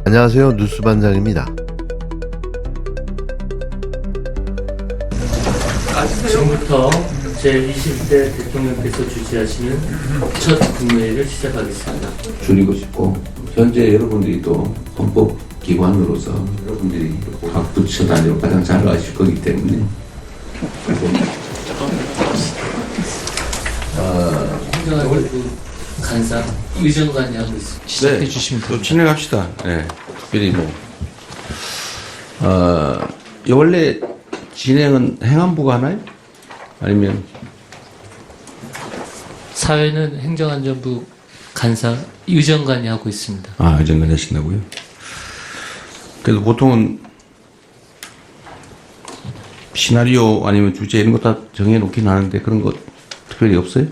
안녕하세요. 뉴스반장입니다. 지금부터 제20대 대통령께서 주재하시는 첫 국무회의를 시작하겠습니다. 줄이고 싶고, 현재 여러분들이 또 헌법기관으로서 여러분들이 각 부처 단위로 가장 잘 아실 거기 때문에 행정안전부 간사 의정관이 하고 있습니다. 시작해 주시면 또 됩니다. 진행합시다. 네, 특별히 원래 진행은 행안부가 하나요? 아니면 사회는 행정안전부 간사 의정관이 하고 있습니다. 의정관 하신다고요? 그래서 보통은 시나리오 아니면 주제 이런 거 다 정해놓긴 하는데 그런 거 특별히 없어요?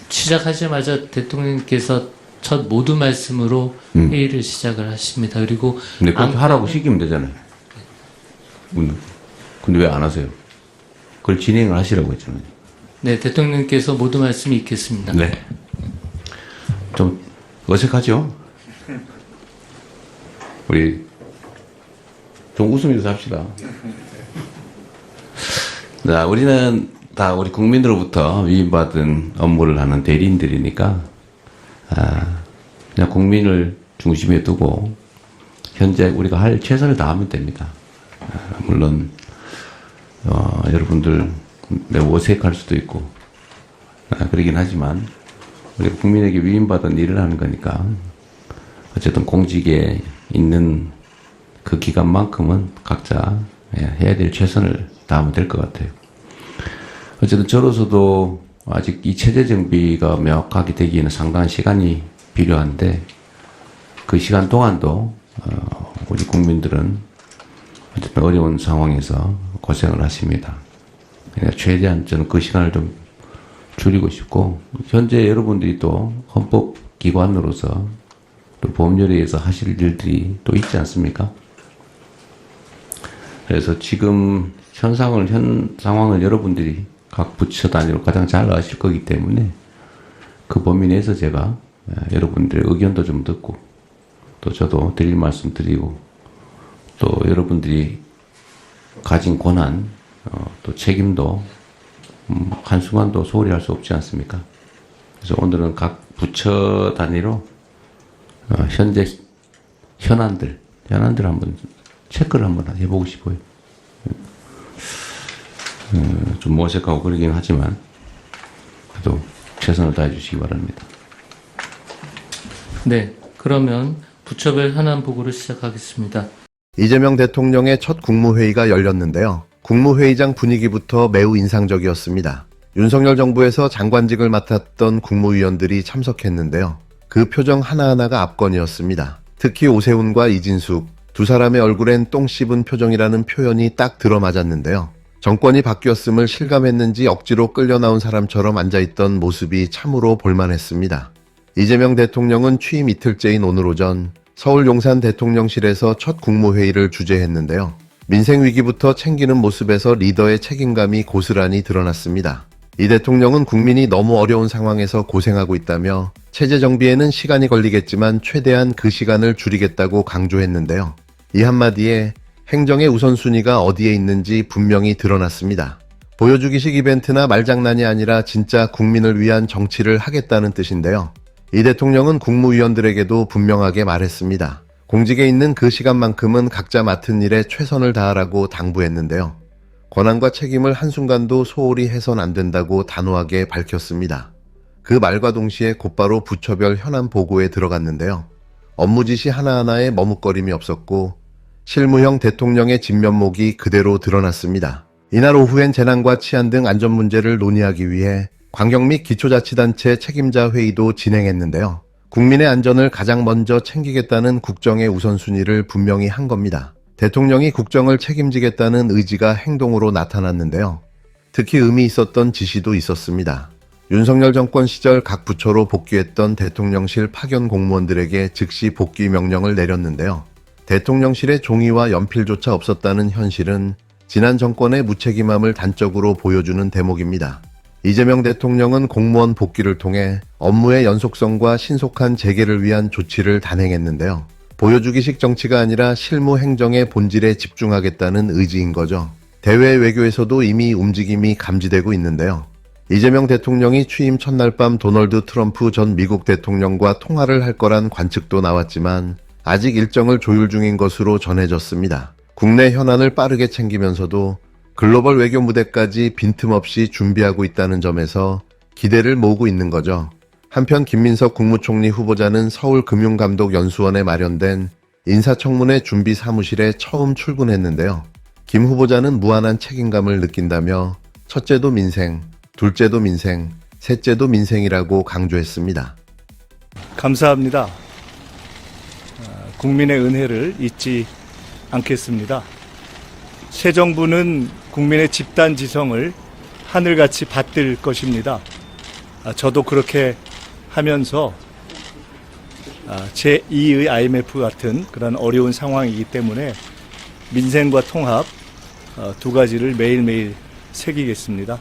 시작하자마자 대통령께서 첫 모두 말씀으로 회의를 시작을 하십니다. 그리고 근데 그렇게 하라고 시키면 되잖아요. 근데 왜 안 하세요? 그걸 진행을 하시라고 했잖아요. 네, 대통령께서 모두 말씀이 있겠습니다. 네. 좀 어색하죠? 우리 좀 웃으면서 합시다. 자, 우리는 다 우리 국민으로부터 위임받은 업무를 하는 대리인들이니까 그냥 국민을 중심에 두고 현재 우리가 할 최선을 다하면 됩니다. 물론 여러분들 매우 어색할 수도 있고 그러긴 하지만 우리가 국민에게 위임받은 일을 하는 거니까 어쨌든 공직에 있는 그 기간만큼은 각자 해야 될 최선을 다하면 될 것 같아요. 어쨌든 저로서도 아직 이 체제 정비가 명확하게 되기에는 상당한 시간이 필요한데 그 시간 동안도 우리 국민들은 어쨌든 어려운 상황에서 고생을 하십니다. 그러니까 최대한 저는 그 시간을 좀 줄이고 싶고 현재 여러분들이 또 헌법기관으로서 또 법률에 의해서 하실 일들이 또 있지 않습니까? 그래서 지금 현 상황을 여러분들이 각 부처 단위로 가장 잘 아실 거기 때문에 그 범위 내에서 제가 여러분들의 의견도 좀 듣고 또 저도 드릴 말씀 드리고 또 여러분들이 가진 권한 또 책임도 한순간도 소홀히 할 수 없지 않습니까? 그래서 오늘은 각 부처 단위로 현재 현안들 한번 체크를 한번 해보고 싶어요. 좀 어색하고 그러긴 하지만 그래도 최선을 다해 주시기 바랍니다. 네, 그러면 부처별 현안 보고를 시작하겠습니다. 이재명 대통령의 첫 국무회의가 열렸는데요. 국무회의장 분위기부터 매우 인상적이었습니다. 윤석열 정부에서 장관직을 맡았던 국무위원들이 참석했는데요. 그 표정 하나하나가 압권이었습니다. 특히 오세훈과 이진숙, 두 사람의 얼굴엔 똥 씹은 표정이라는 표현이 딱 들어맞았는데요. 정권이 바뀌었음을 실감했는지 억지로 끌려 나온 사람처럼 앉아있던 모습이 참으로 볼만했습니다. 이재명 대통령은 취임 이틀째인 오늘 오전 서울 용산 대통령실에서 첫 국무회의를 주재했는데요. 민생 위기부터 챙기는 모습에서 리더의 책임감이 고스란히 드러났습니다. 이 대통령은 국민이 너무 어려운 상황에서 고생하고 있다며 체제 정비에는 시간이 걸리겠지만 최대한 그 시간을 줄이겠다고 강조했는데요. 이 한마디에 행정의 우선순위가 어디에 있는지 분명히 드러났습니다. 보여주기식 이벤트나 말장난이 아니라 진짜 국민을 위한 정치를 하겠다는 뜻인데요. 이 대통령은 국무위원들에게도 분명하게 말했습니다. 공직에 있는 그 시간만큼은 각자 맡은 일에 최선을 다하라고 당부했는데요. 권한과 책임을 한순간도 소홀히 해선 안 된다고 단호하게 밝혔습니다. 그 말과 동시에 곧바로 부처별 현안 보고에 들어갔는데요. 업무 지시 하나하나에 머뭇거림이 없었고 실무형 대통령의 진면목이 그대로 드러났습니다. 이날 오후엔 재난과 치안 등 안전 문제를 논의하기 위해 관경 및 기초자치단체 책임자 회의도 진행했는데요. 국민의 안전을 가장 먼저 챙기겠다는 국정의 우선순위를 분명히 한 겁니다. 대통령이 국정을 책임지겠다는 의지가 행동으로 나타났는데요. 특히 의미 있었던 지시도 있었습니다. 윤석열 정권 시절 각 부처로 복귀했던 대통령실 파견 공무원들에게 즉시 복귀 명령을 내렸는데요. 대통령실에 종이와 연필조차 없었다는 현실은 지난 정권의 무책임함을 단적으로 보여주는 대목입니다. 이재명 대통령은 공무원 복귀를 통해 업무의 연속성과 신속한 재개를 위한 조치를 단행했는데요. 보여주기식 정치가 아니라 실무 행정의 본질에 집중하겠다는 의지인 거죠. 대외 외교에서도 이미 움직임이 감지되고 있는데요. 이재명 대통령이 취임 첫날 밤 도널드 트럼프 전 미국 대통령과 통화를 할 거란 관측도 나왔지만 아직 일정을 조율 중인 것으로 전해졌습니다. 국내 현안을 빠르게 챙기면서도 글로벌 외교 무대까지 빈틈없이 준비하고 있다는 점에서 기대를 모으고 있는 거죠. 한편 김민석 국무총리 후보자는 서울금융감독연수원에 마련된 인사청문회 준비 사무실에 처음 출근했는데요. 김 후보자는 무한한 책임감을 느낀다며 첫째도 민생, 둘째도 민생, 셋째도 민생이라고 강조했습니다. 감사합니다. 국민의 은혜를 잊지 않겠습니다. 새 정부는 국민의 집단 지성을 하늘같이 받들 것입니다. 저도 그렇게 하면서 제2의 IMF 같은 그런 어려운 상황이기 때문에 민생과 통합 두 가지를 매일매일 새기겠습니다.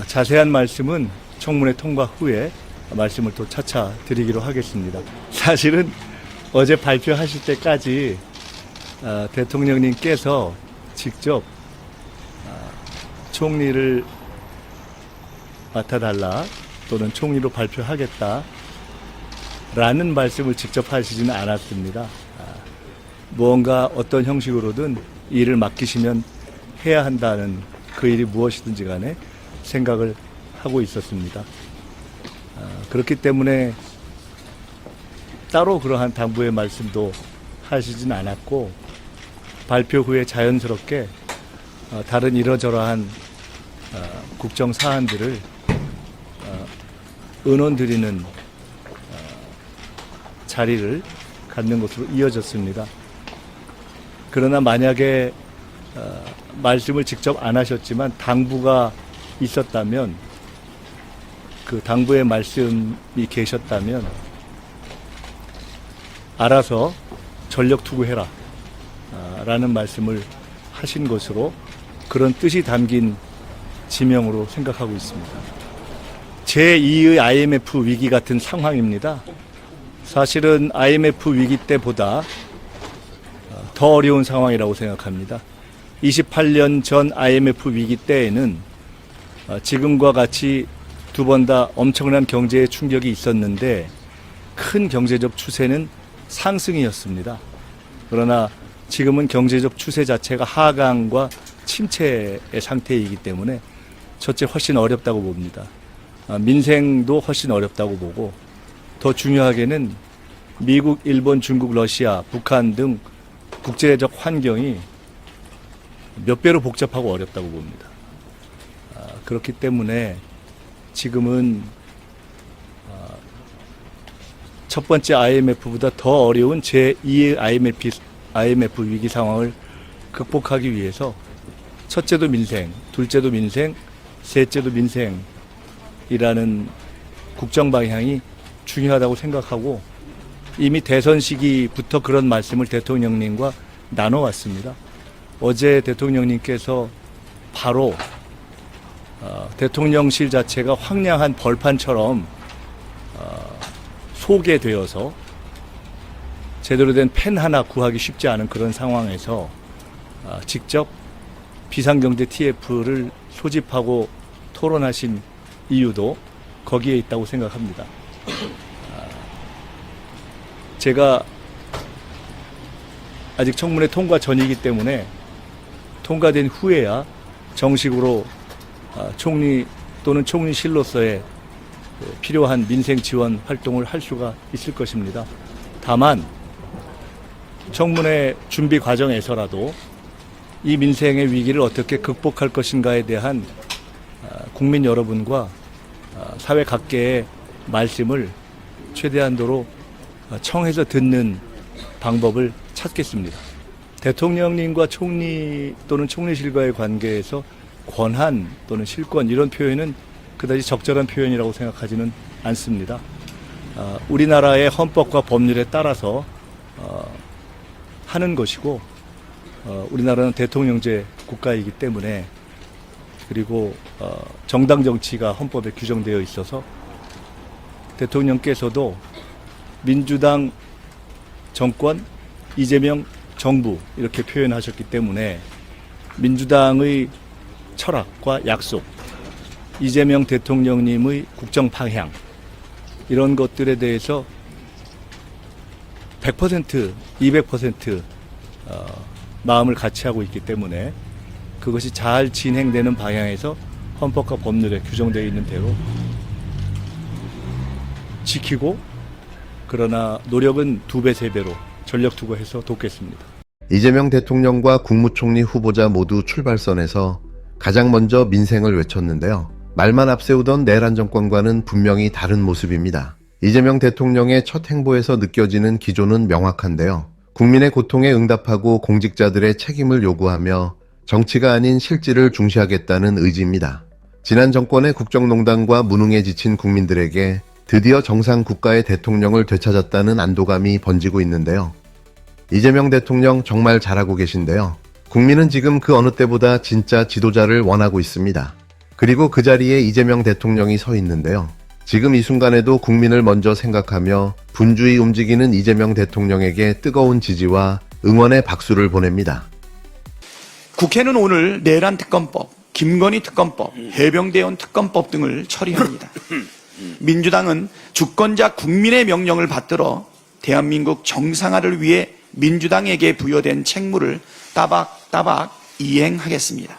자세한 말씀은 청문회 통과 후에 말씀을 또 차차 드리기로 하겠습니다. 사실은 어제 발표하실 때까지 대통령님께서 직접 총리를 맡아달라 또는 총리로 발표하겠다 라는 말씀을 직접 하시지는 않았습니다. 무언가 어떤 형식으로든 일을 맡기시면 해야 한다는 그 일이 무엇이든지 간에 생각을 하고 있었습니다. 그렇기 때문에 따로 그러한 당부의 말씀도 하시진 않았고 발표 후에 자연스럽게 다른 이러저러한 국정 사안들을 의논드리는 자리를 갖는 것으로 이어졌습니다. 그러나 만약에 말씀을 직접 안 하셨지만 당부가 있었다면 그 당부의 말씀이 계셨다면 알아서 전력 투구해라 라는 말씀을 하신 것으로 그런 뜻이 담긴 지명으로 생각하고 있습니다. 제2의 IMF 위기 같은 상황입니다. 사실은 IMF 위기 때보다 더 어려운 상황이라고 생각합니다. 28년 전 IMF 위기 때에는 지금과 같이 두 번 다 엄청난 경제의 충격이 있었는데 큰 경제적 추세는 상승이었습니다. 그러나 지금은 경제적 추세 자체가 하강과 침체의 상태이기 때문에 첫째 훨씬 어렵다고 봅니다. 민생도 훨씬 어렵다고 보고 더 중요하게는 미국, 일본, 중국, 러시아, 북한 등 국제적 환경이 몇 배로 복잡하고 어렵다고 봅니다. 그렇기 때문에 지금은 첫 번째 IMF보다 더 어려운 제2의 IMF 위기 상황을 극복하기 위해서 첫째도 민생, 둘째도 민생, 셋째도 민생이라는 국정 방향이 중요하다고 생각하고 이미 대선 시기부터 그런 말씀을 대통령님과 나눠왔습니다. 어제 대통령님께서 바로 대통령실 자체가 황량한 벌판처럼 소개되어서 제대로 된 펜 하나 구하기 쉽지 않은 그런 상황에서 직접 비상경제 TF를 소집하고 토론하신 이유도 거기에 있다고 생각합니다. 제가 아직 청문회 통과 전이기 때문에 통과된 후에야 정식으로 총리 또는 총리실로서의 필요한 민생 지원 활동을 할 수가 있을 것입니다. 다만 청문회 준비 과정에서라도 이 민생의 위기를 어떻게 극복할 것인가에 대한 국민 여러분과 사회 각계의 말씀을 최대한도로 청해서 듣는 방법을 찾겠습니다. 대통령님과 총리 또는 총리실과의 관계에서 권한 또는 실권 이런 표현은 그다지 적절한 표현이라고 생각하지는 않습니다. 우리나라의 헌법과 법률에 따라서 하는 것이고 우리나라는 대통령제 국가이기 때문에 그리고 정당 정치가 헌법에 규정되어 있어서 대통령께서도 민주당 정권, 이재명 정부 이렇게 표현하셨기 때문에 민주당의 철학과 약속, 이재명 대통령님의 국정 방향 이런 것들에 대해서 100%, 200% 마음을 같이 하고 있기 때문에 그것이 잘 진행되는 방향에서 헌법과 법률에 규정되어 있는 대로 지키고 그러나 노력은 2배, 3배로 전력 투구해서 돕겠습니다. 이재명 대통령과 국무총리 후보자 모두 출발선에서 가장 먼저 민생을 외쳤는데요. 말만 앞세우던 내란 정권과는 분명히 다른 모습입니다. 이재명 대통령의 첫 행보에서 느껴지는 기조는 명확한데요. 국민의 고통에 응답하고 공직자들의 책임을 요구하며 정치가 아닌 실질을 중시하겠다는 의지입니다. 지난 정권의 국정농단과 무능에 지친 국민들에게 드디어 정상 국가의 대통령을 되찾았다는 안도감이 번지고 있는데요. 이재명 대통령 정말 잘하고 계신데요. 국민은 지금 그 어느 때보다 진짜 지도자를 원하고 있습니다. 그리고 그 자리에 이재명 대통령이 서 있는데요. 지금 이 순간에도 국민을 먼저 생각하며 분주히 움직이는 이재명 대통령에게 뜨거운 지지와 응원의 박수를 보냅니다. 국회는 오늘 내란 특검법, 김건희 특검법, 해병대원 특검법 등을 처리합니다. 민주당은 주권자 국민의 명령을 받들어 대한민국 정상화를 위해 민주당에게 부여된 책무를 따박따박 이행하겠습니다.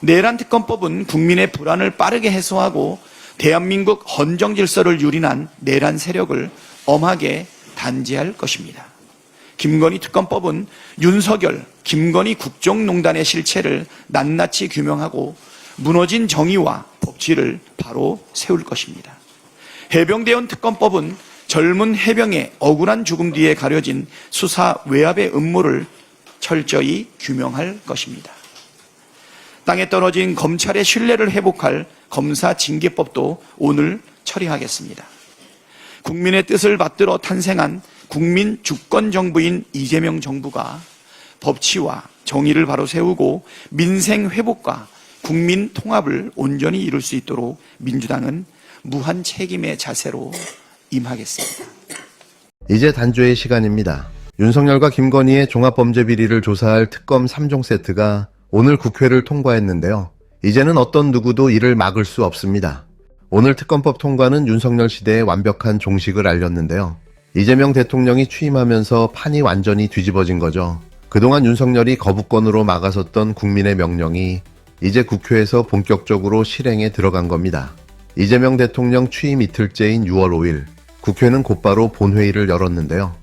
내란 특검법은 국민의 불안을 빠르게 해소하고 대한민국 헌정 질서를 유린한 내란 세력을 엄하게 단죄할 것입니다. 김건희 특검법은 윤석열, 김건희 국정농단의 실체를 낱낱이 규명하고 무너진 정의와 법치를 바로 세울 것입니다. 해병대원 특검법은 젊은 해병의 억울한 죽음 뒤에 가려진 수사 외압의 음모를 철저히 규명할 것입니다. 땅에 떨어진 검찰의 신뢰를 회복할 검사 징계법도 오늘 처리하겠습니다. 국민의 뜻을 받들어 탄생한 국민 주권 정부인 이재명 정부가 법치와 정의를 바로 세우고 민생 회복과 국민 통합을 온전히 이룰 수 있도록 민주당은 무한 책임의 자세로 임하겠습니다. 이제 단죄의 시간입니다. 윤석열과 김건희의 종합범죄비리를 조사할 특검 3종 세트가 오늘 국회를 통과했는데요. 이제는 어떤 누구도 이를 막을 수 없습니다. 오늘 특검법 통과는 윤석열 시대의 완벽한 종식을 알렸는데요. 이재명 대통령이 취임하면서 판이 완전히 뒤집어진 거죠. 그동안 윤석열이 거부권으로 막아섰던 국민의 명령이 이제 국회에서 본격적으로 실행에 들어간 겁니다. 이재명 대통령 취임 이틀째인 6월 5일, 국회는 곧바로 본회의를 열었는데요.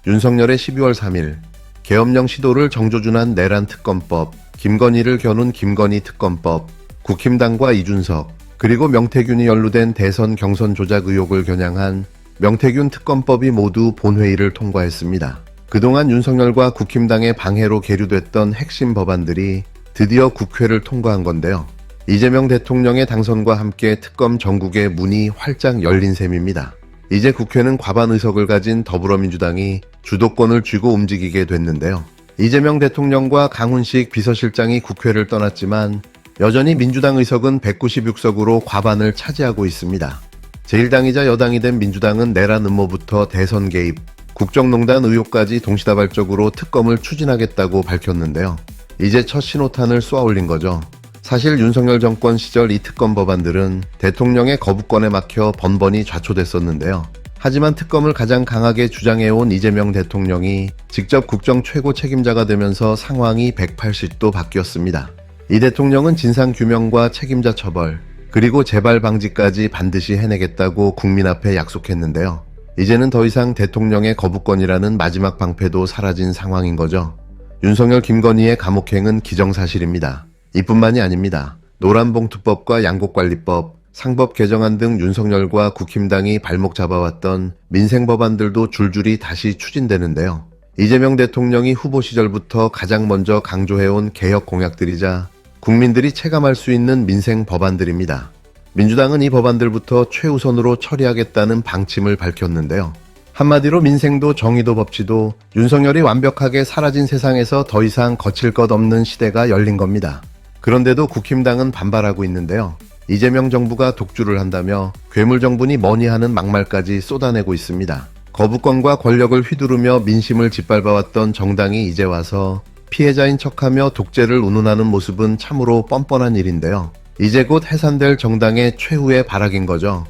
윤석열의 12월 3일, 계엄령 시도를 정조준한 내란 특검법, 김건희를 겨눈 김건희 특검법, 국힘당과 이준석, 그리고 명태균이 연루된 대선 경선 조작 의혹을 겨냥한 명태균 특검법이 모두 본회의를 통과했습니다. 그동안 윤석열과 국힘당의 방해로 계류됐던 핵심 법안들이 드디어 국회를 통과한 건데요. 이재명 대통령의 당선과 함께 특검 전국의 문이 활짝 열린 셈입니다. 이제 국회는 과반 의석을 가진 더불어민주당이 주도권을 쥐고 움직이게 됐는데요. 이재명 대통령과 강훈식 비서실장이 국회를 떠났지만 여전히 민주당 의석은 196석으로 과반을 차지하고 있습니다. 제1당이자 여당이 된 민주당은 내란 음모부터 대선 개입, 국정농단 의혹까지 동시다발적으로 특검을 추진하겠다고 밝혔는데요. 이제 첫 신호탄을 쏘아올린 거죠. 사실 윤석열 정권 시절 이 특검 법안들은 대통령의 거부권에 막혀 번번이 좌초됐었는데요. 하지만 특검을 가장 강하게 주장해온 이재명 대통령이 직접 국정 최고 책임자가 되면서 상황이 180도 바뀌었습니다. 이 대통령은 진상규명과 책임자 처벌, 그리고 재발 방지까지 반드시 해내겠다고 국민 앞에 약속했는데요. 이제는 더 이상 대통령의 거부권이라는 마지막 방패도 사라진 상황인 거죠. 윤석열 김건희의 감옥행은 기정사실입니다. 이뿐만이 아닙니다. 노란봉투법과 양곡관리법, 상법 개정안 등 윤석열과 국힘당이 발목 잡아왔던 민생 법안들도 줄줄이 다시 추진되는데요. 이재명 대통령이 후보 시절부터 가장 먼저 강조해온 개혁 공약들이자 국민들이 체감할 수 있는 민생 법안들입니다. 민주당은 이 법안들부터 최우선으로 처리하겠다는 방침을 밝혔는데요. 한마디로 민생도 정의도 법치도 윤석열이 완벽하게 사라진 세상에서 더 이상 거칠 것 없는 시대가 열린 겁니다. 그런데도 국힘당은 반발하고 있는데요. 이재명 정부가 독주를 한다며 괴물 정부니 뭐니 하는 막말까지 쏟아내고 있습니다. 거부권과 권력을 휘두르며 민심을 짓밟아왔던 정당이 이제 와서 피해자인 척하며 독재를 운운하는 모습은 참으로 뻔뻔한 일인데요. 이제 곧 해산될 정당의 최후의 발악인 거죠.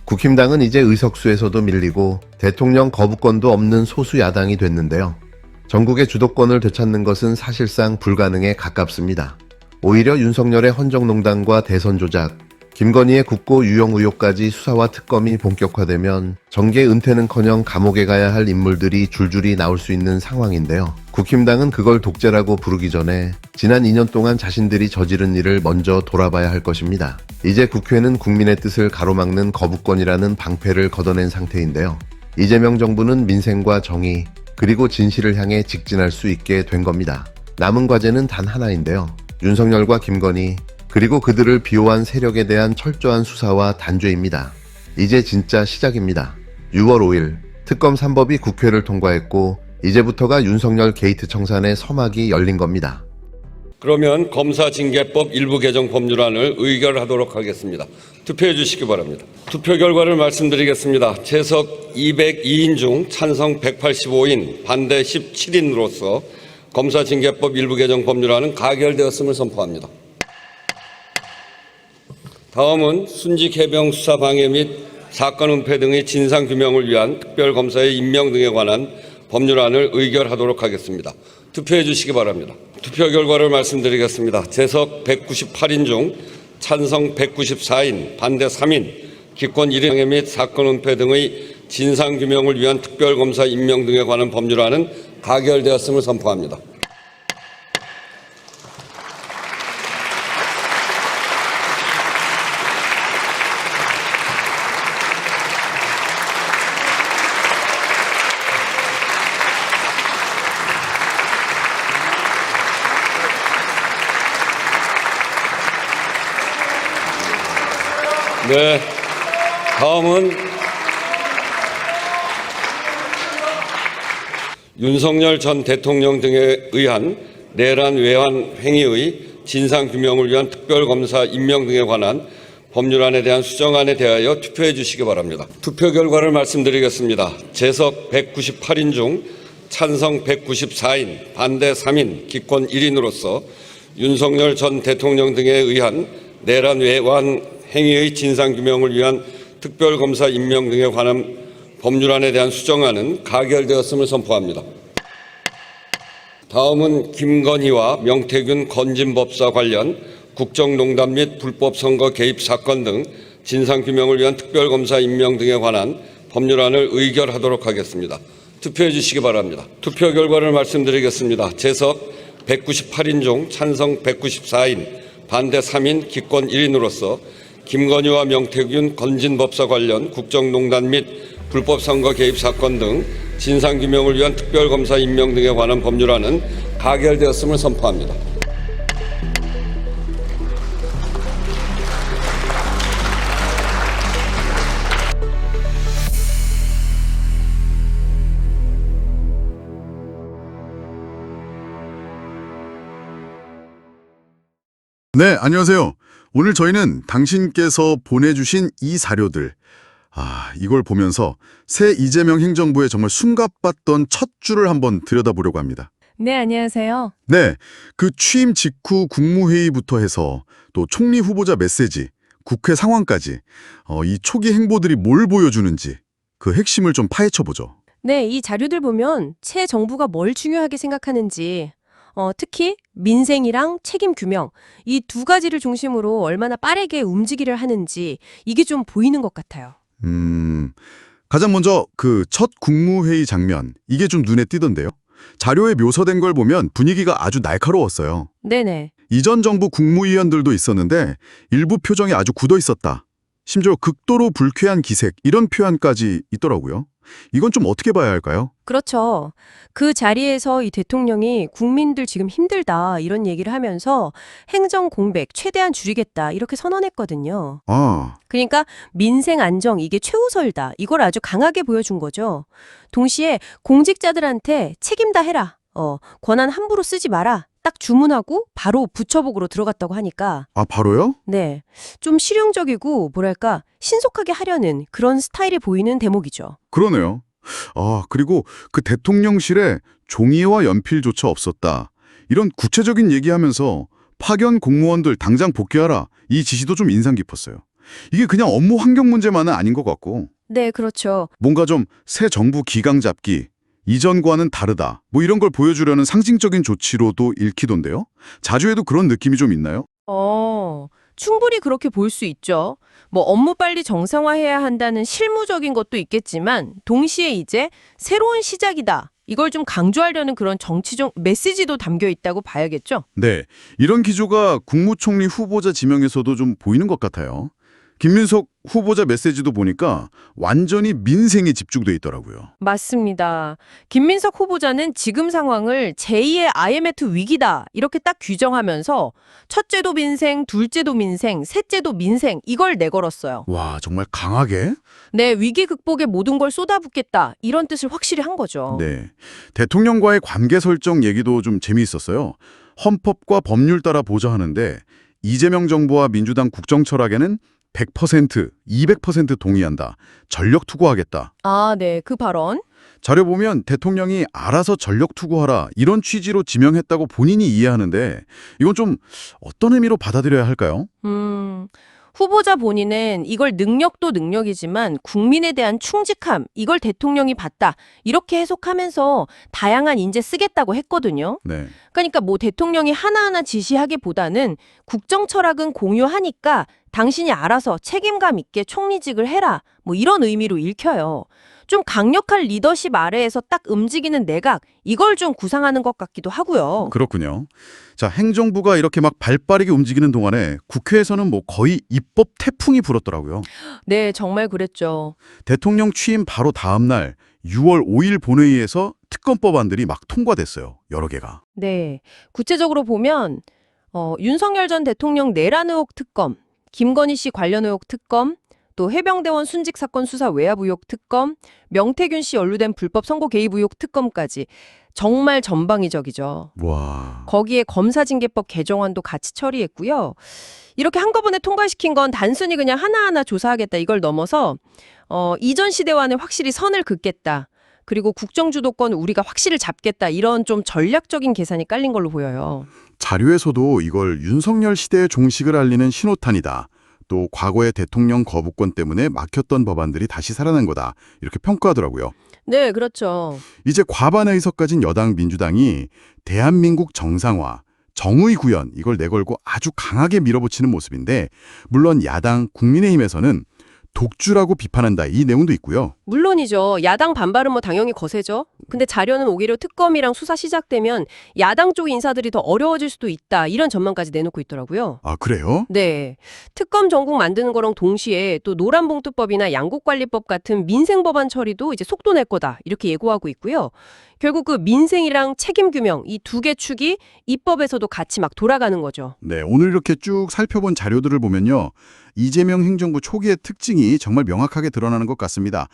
국힘당은 이제 의석수에서도 밀리고 대통령 거부권도 없는 소수 야당이 됐는데요. 전국의 주도권을 되찾는 것은 사실상 불가능에 가깝습니다. 오히려 윤석열의 헌정농단과 대선 조작, 김건희의 국고 유용 의혹까지 수사와 특검이 본격화되면 정계 은퇴는커녕 감옥에 가야 할 인물들이 줄줄이 나올 수 있는 상황인데요. 국힘당은 그걸 독재라고 부르기 전에 지난 2년 동안 자신들이 저지른 일을 먼저 돌아봐야 할 것입니다. 이제 국회는 국민의 뜻을 가로막는 거부권이라는 방패를 걷어낸 상태인데요. 이재명 정부는 민생과 정의, 그리고 진실을 향해 직진할 수 있게 된 겁니다. 남은 과제는 단 하나인데요. 윤석열과 김건희, 그리고 그들을 비호한 세력에 대한 철저한 수사와 단죄입니다. 이제 진짜 시작입니다. 6월 5일 특검 3법이 국회를 통과했고 이제부터가 윤석열 게이트 청산의 서막이 열린 겁니다. 그러면 검사징계법 일부 개정 법률안을 의결하도록 하겠습니다. 투표해 주시기 바랍니다. 투표 결과를 말씀드리겠습니다. 재석 202인 중 찬성 185인, 반대 17인으로서 검사징계법 일부 개정 법률안은 가결되었음을 선포합니다. 다음은 순직 해병 수사 방해 및 사건 은폐 등의 진상 규명을 위한 특별검사의 임명 등에 관한 법률안을 의결하도록 하겠습니다. 투표해 주시기 바랍니다. 투표 결과를 말씀드리겠습니다. 재석 198인 중 찬성 194인, 반대 3인, 기권 1인 방해 및 사건 은폐 등의 진상 규명을 위한 특별검사 임명 등에 관한 법률안은 가결되었음을 선포합니다. 네, 다음은 윤석열 전 대통령 등에 의한 내란 외환 행위의 진상규명을 위한 특별검사 임명 등에 관한 법률안에 대한 수정안에 대하여 투표해 주시기 바랍니다. 투표 결과를 말씀드리겠습니다. 재석 198인 중 찬성 194인, 반대 3인, 기권 1인으로서 윤석열 전 대통령 등에 의한 내란 외환 행위의 진상규명을 위한 특별검사 임명 등에 관한 법률안에 대한 수정안은 가결되었음을 선포합니다. 다음은 김건희와 명태균 건진법사 관련 국정농단 및 불법선거 개입 사건 등 진상규명을 위한 특별검사 임명 등에 관한 법률안을 의결하도록 하겠습니다. 투표해 주시기 바랍니다. 투표 결과를 말씀드리겠습니다. 재석 198인 중 찬성 194인, 반대 3인, 기권 1인으로서 김건희와 명태균 건진법사 관련 국정농단 및 불법선거 개입 사건 등 진상규명을 위한 특별검사 임명 등에 관한 법률안은 가결되었음을 선포합니다. 네, 안녕하세요. 오늘 저희는 당신께서 보내주신 이 자료들, 이걸 보면서 새 이재명 행정부의 정말 숨가빴던 첫 줄을 한번 들여다보려고 합니다. 네, 안녕하세요. 네, 그 취임 직후 국무회의부터 해서 또 총리 후보자 메시지, 국회 상황까지 이 초기 행보들이 뭘 보여주는지 그 핵심을 좀 파헤쳐보죠. 네, 이 자료들 보면 새 정부가 뭘 중요하게 생각하는지, 특히 민생이랑 책임 규명, 이 두 가지를 중심으로 얼마나 빠르게 움직이려 하는지 이게 좀 보이는 것 같아요. 가장 먼저 그 첫 국무회의 장면, 이게 좀 눈에 띄던데요. 자료에 묘사된 걸 보면 분위기가 아주 날카로웠어요. 네네. 이전 정부 국무위원들도 있었는데 일부 표정이 아주 굳어 있었다. 심지어 극도로 불쾌한 기색, 이런 표현까지 있더라고요. 이건 좀 어떻게 봐야 할까요? 그렇죠. 그 자리에서 이 대통령이 국민들 지금 힘들다 이런 얘기를 하면서 행정 공백 최대한 줄이겠다 이렇게 선언했거든요. 그러니까 민생 안정 이게 최우설다. 이걸 아주 강하게 보여준 거죠. 동시에 공직자들한테 책임 다 해라. 권한 함부로 쓰지 마라. 딱 딱 주문하고 바로 부처복으로 들어갔다고 하니까 아, 바로요? 네, 좀 실용적이고 뭐랄까 신속하게 하려는 그런 스타일이 보이는 대목이죠. 그러네요. 아, 그리고 그 대통령실에 종이와 연필조차 없었다. 이런 구체적인 얘기하면서 파견 공무원들 당장 복귀하라. 이 지시도 좀 인상 깊었어요. 이게 그냥 업무 환경 문제만은 아닌 것 같고 네, 그렇죠. 뭔가 좀 새 정부 기강 잡기, 이전과는 다르다. 뭐 이런 걸 보여주려는 상징적인 조치로도 읽히던데요. 자주에도 그런 느낌이 좀 있나요? 충분히 그렇게 볼 수 있죠. 뭐 업무 빨리 정상화해야 한다는 실무적인 것도 있겠지만 동시에 이제 새로운 시작이다. 이걸 좀 강조하려는 그런 정치적 메시지도 담겨 있다고 봐야겠죠. 네, 이런 기조가 국무총리 후보자 지명에서도 좀 보이는 것 같아요. 김민석 후보자 메시지도 보니까 완전히 민생에 집중돼 있더라고요. 맞습니다. 김민석 후보자는 지금 상황을 제2의 IMF 위기다 이렇게 딱 규정하면서 첫째도 민생, 둘째도 민생, 셋째도 민생 이걸 내걸었어요. 와, 정말 강하게? 네, 위기 극복에 모든 걸 쏟아붓겠다 이런 뜻을 확실히 한 거죠. 네. 대통령과의 관계 설정 얘기도 좀 재미있었어요. 헌법과 법률 따라 보좌하는데 이재명 정부와 민주당 국정 철학에는 100%, 200% 동의한다. 전력 투구하겠다. 아, 네, 그 발언. 자료 보면 대통령이 알아서 전력 투구하라 이런 취지로 지명했다고 본인이 이해하는데 이건 좀 어떤 의미로 받아들여야 할까요? 후보자 본인은 이걸 능력도 능력이지만 국민에 대한 충직함, 이걸 대통령이 봤다. 이렇게 해석하면서 다양한 인재 쓰겠다고 했거든요. 네. 그러니까 뭐 대통령이 하나하나 지시하기보다는 국정 철학은 공유하니까 당신이 알아서 책임감 있게 총리직을 해라. 뭐 이런 의미로 읽혀요. 좀 강력한 리더십 아래에서 딱 움직이는 내각, 이걸 좀 구상하는 것 같기도 하고요. 그렇군요. 자, 행정부가 이렇게 막 발빠르게 움직이는 동안에 국회에서는 뭐 거의 입법 태풍이 불었더라고요. 네, 정말 그랬죠. 대통령 취임 바로 다음 날 6월 5일 본회의에서 특검법안들이 막 통과됐어요. 여러 개가. 네, 구체적으로 보면 윤석열 전 대통령 내란 의혹 특검, 김건희 씨 관련 의혹 특검, 또 해병대원 순직 사건 수사 외압 의혹 특검, 명태균 씨 연루된 불법 선거 개입 의혹 특검까지 정말 전방위적이죠. 와. 거기에 검사징계법 개정안도 같이 처리했고요. 이렇게 한꺼번에 통과시킨 건 단순히 그냥 하나하나 조사하겠다 이걸 넘어서 이전 시대와는 확실히 선을 긋겠다. 그리고 국정주도권 우리가 확실히 잡겠다. 이런 좀 전략적인 계산이 깔린 걸로 보여요. 자료에서도 이걸 윤석열 시대의 종식을 알리는 신호탄이다. 또 과거의 대통령 거부권 때문에 막혔던 법안들이 다시 살아난 거다. 이렇게 평가하더라고요. 네, 그렇죠. 이제 과반 의석 가진 여당 민주당이 대한민국 정상화, 정의 구현 이걸 내걸고 아주 강하게 밀어붙이는 모습인데 물론 야당 국민의힘에서는 독주라고 비판한다. 이 내용도 있고요. 물론이죠. 야당 반발은 뭐 당연히 거세죠. 근데 자료는 오히려 특검이랑 수사 시작되면 야당 쪽 인사들이 더 어려워질 수도 있다. 이런 전망까지 내놓고 있더라고요. 아, 그래요? 네. 특검 전국 만드는 거랑 동시에 또 노란봉투법이나 양국관리법 같은 민생 법안 처리도 이제 속도 낼 거다. 이렇게 예고하고 있고요. 결국 그 민생이랑 책임규명 이 두 개 축이 입법에서도 같이 막 돌아가는 거죠. 네, 오늘 이렇게 쭉 살펴본 자료들을 보면요. 이재명 행정부 초기의 특징이 정말 명확하게 드러나는 것 같습니다.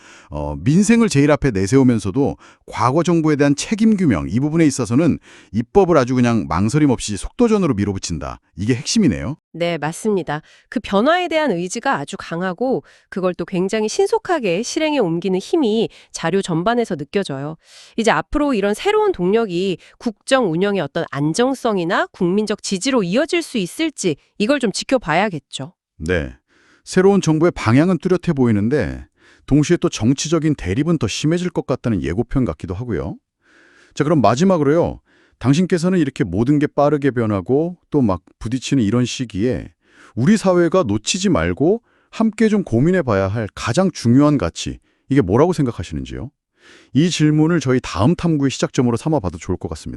민생을 제일 앞에 내세우면서도 과거 정부에 대한 책임 규명 이 부분에 있어서는 입법을 아주 그냥 망설임 없이 속도전으로 밀어붙인다. 이게 핵심이네요. 네, 맞습니다. 그 변화에 대한 의지가 아주 강하고 그걸 또 굉장히 신속하게 실행에 옮기는 힘이 자료 전반에서 느껴져요. 이제 앞으로 이런 새로운 동력이 국정 운영의 어떤 안정성이나 국민적 지지로 이어질 수 있을지 이걸 좀 지켜봐야겠죠. 네, 새로운 정부의 방향은 뚜렷해 보이는데 동시에 또 정치적인 대립은 더 심해질 것 같다는 예고편 같기도 하고요. 자, 그럼 마지막으로요. 당신께서는 이렇게 모든 게 빠르게 변하고 또 막 부딪히는 이런 시기에 우리 사회가 놓치지 말고 함께 좀 고민해 봐야 할 가장 중요한 가치, 이게 뭐라고 생각하시는지요? 이 질문을 저희 다음 탐구의 시작점으로 삼아봐도 좋을 것 같습니다.